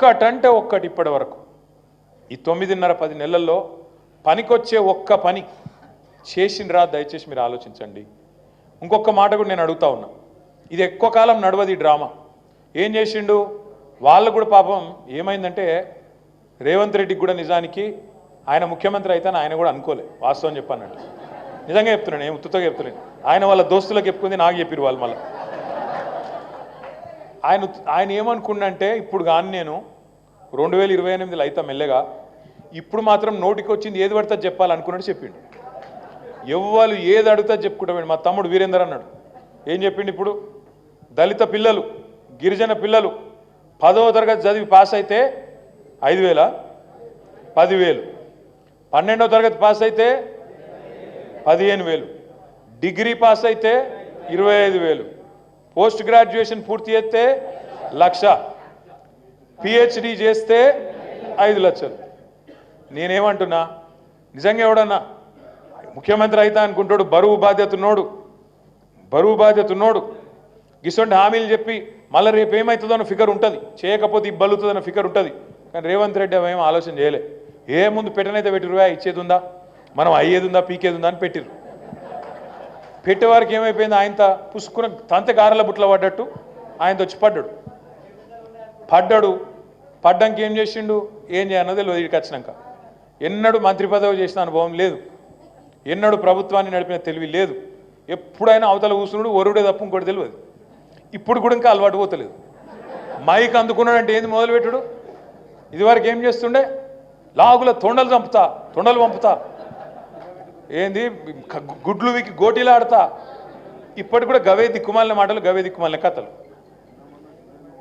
ఒక్కటంటే ఒక్కటి ఇప్పటి వరకు ఈ 9.5-10 నెలల్లో పనికొచ్చే ఒక్క పని చేసిండ్రా? దయచేసి మీరు ఆలోచించండి. ఇంకొక మాట కూడా నేను అడుగుతా ఉన్నా, ఇది ఎక్కువ కాలం నడవది డ్రామా. ఏం చేసిండు? వాళ్ళు కూడా పాపం ఏమైందంటే రేవంత్ రెడ్డికి కూడా నిజానికి ఆయన ముఖ్యమంత్రి అయితే ఆయన కూడా అనుకోలే, వాస్తవం చెప్పానంటే. నిజంగా చెప్తున్నాను, ఏం ఉత్తుతో చెప్తున్నాను. ఆయన వాళ్ళ దోస్తులకు చెప్పుకుంది, నాకు చెప్పారు వాళ్ళు. మళ్ళీ ఆయన ఏమనుకున్నంటే ఇప్పుడు కానీ నేను 2028లో అయితే మెల్లగా, ఇప్పుడు మాత్రం నోటికి వచ్చింది ఏది పడితే చెప్పాలనుకున్నట్టు చెప్పిండు. ఎవ్వరు ఏది అడుగుతా చెప్పుకుంటాడు. మా తమ్ముడు వీరేందర్ అన్నాడు, ఏం చెప్పిండు? ఇప్పుడు దళిత పిల్లలు, గిరిజన పిల్లలు 10వ తరగతి చదివి పాస్ అయితే 5,000, 10,000, 12వ తరగతి పాస్ అయితే 15,000, డిగ్రీ పాస్ అయితే 25,000, పోస్ట్ గ్రాడ్యుయేషన్ పూర్తి చేస్తే 1,00,000, పిహెచ్డి చేస్తే 5 లక్షలు. నేనేమంటున్నా, నిజంగా ఎవడన్నా ముఖ్యమంత్రి అయితే అనుకుంటాడు బరువు బాధ్యత ఉన్నోడు గిసొంటి హామీలు చెప్పి మళ్ళీ రేపు ఏమవుతుందో అన్న ఫిగర్ ఉంటుంది, చేయకపోతే ఇబ్బలుతుందన్న ఫిగర్ ఉంటుంది. కానీ రేవంత్ రెడ్డి అవేం ఆలోచన చేయలే. ఏ ముందు పెట్టనైతే పెట్టిరువా, ఇచ్చేది ఉందా, మనం అయ్యేది ఉందా, పీకేది ఉందా అని పెట్టిరు. పెట్టేవారికి ఏమైపోయింది, ఆయనతో పుసుకున్న తంత గారెల బుట్ల పడ్డట్టు ఆయనతో వచ్చి పడ్డాక ఏం చేసిండు, ఏం చేయన్నది వీడికి వచ్చినాక. ఎన్నడూ మంత్రి పదవి చేసిన అనుభవం లేదు, ఎన్నడూ ప్రభుత్వాన్ని నడిపిన తెలివి లేదు. ఎప్పుడైనా అవతల కూర్చున్నాడు, ఒరుడే తప్ప ఇంకోటి తెలియదు. ఇప్పుడు కూడా ఇంకా అలవాటు పోతలేదు. మైక్ అందుకున్నాడంటే ఏంది మొదలుపెట్టుడు. ఇదివరకు ఏం చేస్తుండే, లాగుల తొండలు పంపుతా, ఏంది గుడ్లు వీకి గోటీలాడతా. ఇప్పటి కూడా గవే దిక్కుమాలిన మాటలు, గవే దిక్కుమాలిన కథలు.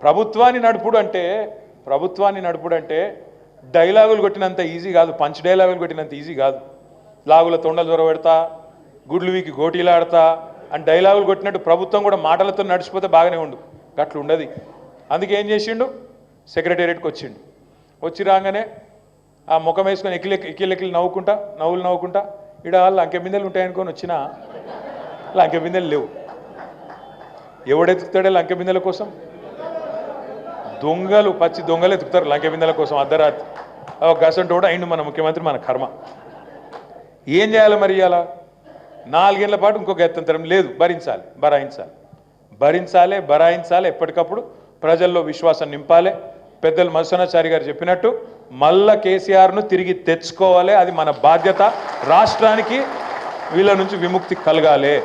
ప్రభుత్వాన్ని నడుపుడు అంటే డైలాగులు కొట్టినంత ఈజీ కాదు, పంచ్ డైలాగులు కొట్టినంత ఈజీ కాదు. లాగుల తొండలు దొరబెడతా, గుడ్లు వీకి గోటీలాడతా అని డైలాగులు కొట్టినట్టు ప్రభుత్వం కూడా మాటలతో నడిచిపోతే బాగానే ఉండు, గట్లు ఉండదు. అందుకే ఏం చేసిండు, సెక్రటేరియట్కి వచ్చి రాగానే ఆ ముఖం వేసుకొని ఎక్కిలెక్కిలు నవ్వుకుంటా ఇక్కడ లంకె బిందెలు ఉంటాయనుకొని వచ్చినా లంకె బిందెలు లేవు. ఎవడెత్తుతాడే లంకె బిందెల కోసం? పచ్చి దొంగలు ఎత్తుకుతారు లంకె బిందెల కోసం అర్ధరాత్రి. గసంటూ కూడా అయిండు మన ముఖ్యమంత్రి, మన కర్మ. ఏం చేయాలి మరి? ఇవాళ 4 ఏళ్ల పాటు ఇంకొక ఎత్తంతరం లేదు, భరాయించాలి. ఎప్పటికప్పుడు ప్రజల్లో విశ్వాసం నింపాలి. పెద్దలు మధుసూదనాచారి గారు చెప్పినట్టు మళ్ళా కేసీఆర్ను తిరిగి తెచ్చుకోవాలి. అది మన బాధ్యత. రాష్ట్రానికి వీళ్ళ నుంచి విముక్తి కలగాలి.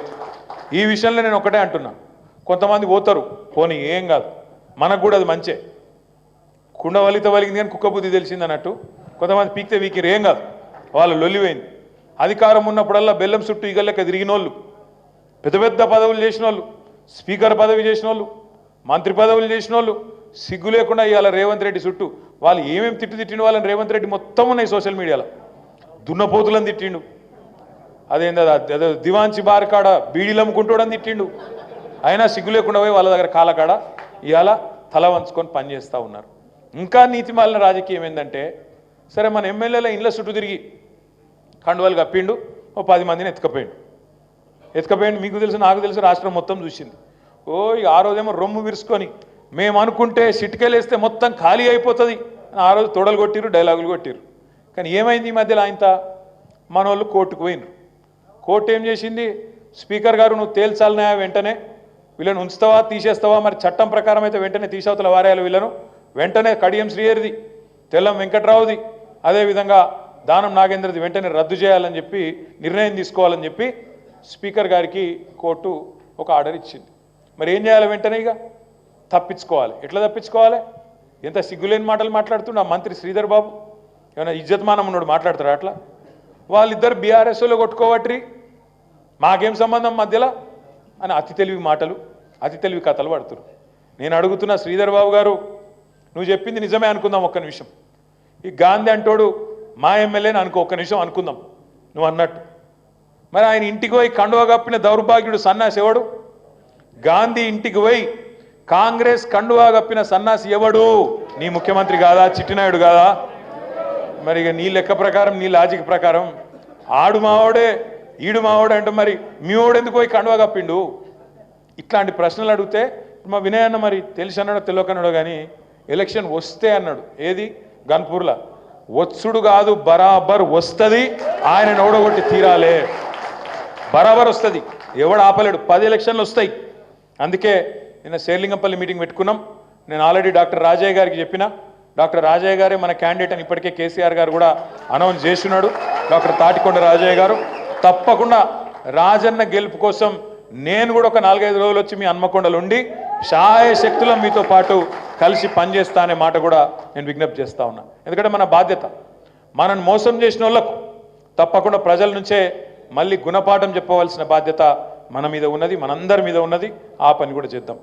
ఈ విషయంలో నేను ఒకటే అంటున్నా, కొంతమంది పోతారు, పోనీ ఏం కాదు, మనకు కూడా అది మంచే. కుండ వలిగింది కానీ కుక్క బుద్ధి తెలిసింది అన్నట్టు కొంతమంది పీక్తే వీకిరు, ఏం కాదు, వాళ్ళు లొల్లిపోయింది. అధికారం ఉన్నప్పుడల్లా బెల్లం చుట్టూ ఈగలెక్క తిరిగిన వాళ్ళు, పెద్ద పదవులు చేసిన వాళ్ళు, స్పీకర్ పదవి చేసిన వాళ్ళు, మంత్రి పదవులు చేసిన వాళ్ళు, సిగ్గు లేకుండా ఇవాళ రేవంత్ రెడ్డి చుట్టూ వాళ్ళు ఏమేమి తిట్టిన వాళ్ళని రేవంత్ రెడ్డి మొత్తం ఉన్నాయి సోషల్ మీడియాలో. దున్నపోతులను తిట్టిండు, అదేదో దివాంచి బార్ కాడ బీడీలు అమ్ముకుంటాడని తిట్టిండు. అయినా సిగ్గు లేకుండా పోయి వాళ్ళ దగ్గర కాలకాడ ఇవాళ తల వంచుకొని పనిచేస్తూ ఉన్నారు. ఇంకా నీతిమాలిన రాజకీయం ఏంటంటే, సరే మన ఎమ్మెల్యేల ఇండ్ల చుట్టూ తిరిగి కండువాలు కప్పిండు, 10 మందిని ఎత్తుకపోయిండు. మీకు తెలుసు, నాకు తెలుసు, రాష్ట్రం మొత్తం చూసింది. ఆ రోజేమో రొమ్ము విరుచుకొని మేము అనుకుంటే సిటికెళ్ళేస్తే మొత్తం ఖాళీ అయిపోతుంది అని ఆ రోజు తొడలు కొట్టిరు, డైలాగులు కొట్టిరు. కానీ ఏమైంది ఈ మధ్యలో? ఆయనతో మన వాళ్ళు కోర్టుకు పోయినరు. కోర్టు ఏం చేసింది, స్పీకర్ గారు నువ్వు తేల్చాలనే వెంటనే వీళ్ళని ఉంచుతావా తీసేస్తావా, మరి చట్టం ప్రకారం అయితే వెంటనే తీసవతల వారేయాలి వీళ్ళను, వెంటనే కడియం శ్రీహరిది, తెల్లం వెంకట్రావుది, అదేవిధంగా దానం నాగేంద్రది వెంటనే రద్దు చేయాలని చెప్పి నిర్ణయం తీసుకోవాలని చెప్పి స్పీకర్ గారికి కోర్టు ఒక ఆర్డర్ ఇచ్చింది. మరి ఏం చేయాలి? వెంటనే ఇక తప్పించుకోవాలి. ఎట్లా తప్పించుకోవాలి? ఎంత సిగ్గులేని మాటలు మాట్లాడుతుండ ఆ మంత్రి శ్రీధర్ బాబు, ఏమైనా ఇజ్జత్మానం ఉన్నాడు మాట్లాడతారు అట్లా? వాళ్ళిద్దరు బీఆర్ఎస్లో కొట్టుకోవట్రి, మాకేం సంబంధం మధ్యలో అని అతి తెలివి కథలు పడుతున్నారు. నేను అడుగుతున్న శ్రీధర్ బాబు గారు, నువ్వు చెప్పింది నిజమే అనుకుందాం ఒక్క నిమిషం. ఈ గాంధీ అంటోడు మా ఎమ్మెల్యేని అనుకో, ఒక్క నిమిషం అనుకుందాం నువ్వు అన్నట్టు. మరి ఆయన ఇంటికి పోయి కండువా కప్పిన దౌర్భాగ్యుడు సన్నాసి ఎవడు? గాంధీ ఇంటికి పోయి కాంగ్రెస్ కండువా కప్పిన సన్నాసి ఎవడు? నీ ముఖ్యమంత్రి కాదా? చిట్టినాయుడు కాదా? మరి ఇక నీ లెక్క ప్రకారం, నీ లాజిక్ ప్రకారం ఆడు మావాడే ఈడు మావాడే అంటే మరి మీ వాడు ఎందుకు పోయి కండువా కప్పిండు? ఇట్లాంటి ప్రశ్నలు అడిగితే మా వినయ్ అన్న మరి తెలిసి అన్నాడో తెలియకన్నాడో కానీ ఎలక్షన్ వస్తే అన్నాడు. ఏది గన్పూర్లో వచ్చుడు కాదు, బరాబర్ వస్తుంది. ఆయన ఓడగొట్టి తీరాలే, బరాబర్ వస్తుంది. ఎవడు ఆపలేడు. 10 ఎలక్షన్లు వస్తాయి. అందుకే నిన్న శేర్లింగంపల్లి మీటింగ్ పెట్టుకున్నాం. నేను ఆల్రెడీ డాక్టర్ రాజయ్య గారికి చెప్పిన, డాక్టర్ రాజయ్య గారే మన క్యాండిడేట్ అని ఇప్పటికే కేసీఆర్ గారు కూడా అనౌన్స్ చేస్తున్నాడు. డాక్టర్ తాటికొండ రాజయ్య గారు తప్పకుండా రాజన్న గెలుపు కోసం నేను కూడా ఒక 4-5 రోజులు వచ్చి మీ హన్మకొండలో ఉండి శాయ శక్తులను మీతో పాటు కలిసి పనిచేస్తా అనే మాట కూడా నేను విజ్ఞప్తి చేస్తా ఉన్నా. ఎందుకంటే మన బాధ్యత, మనల్ని మోసం చేసిన వాళ్ళకు తప్పకుండా ప్రజల నుంచే మళ్ళీ గుణపాఠం చెప్పవలసిన బాధ్యత మన మీద ఉన్నది, మనందరి మీద ఉన్నది. ఆ పని కూడా చేద్దాం.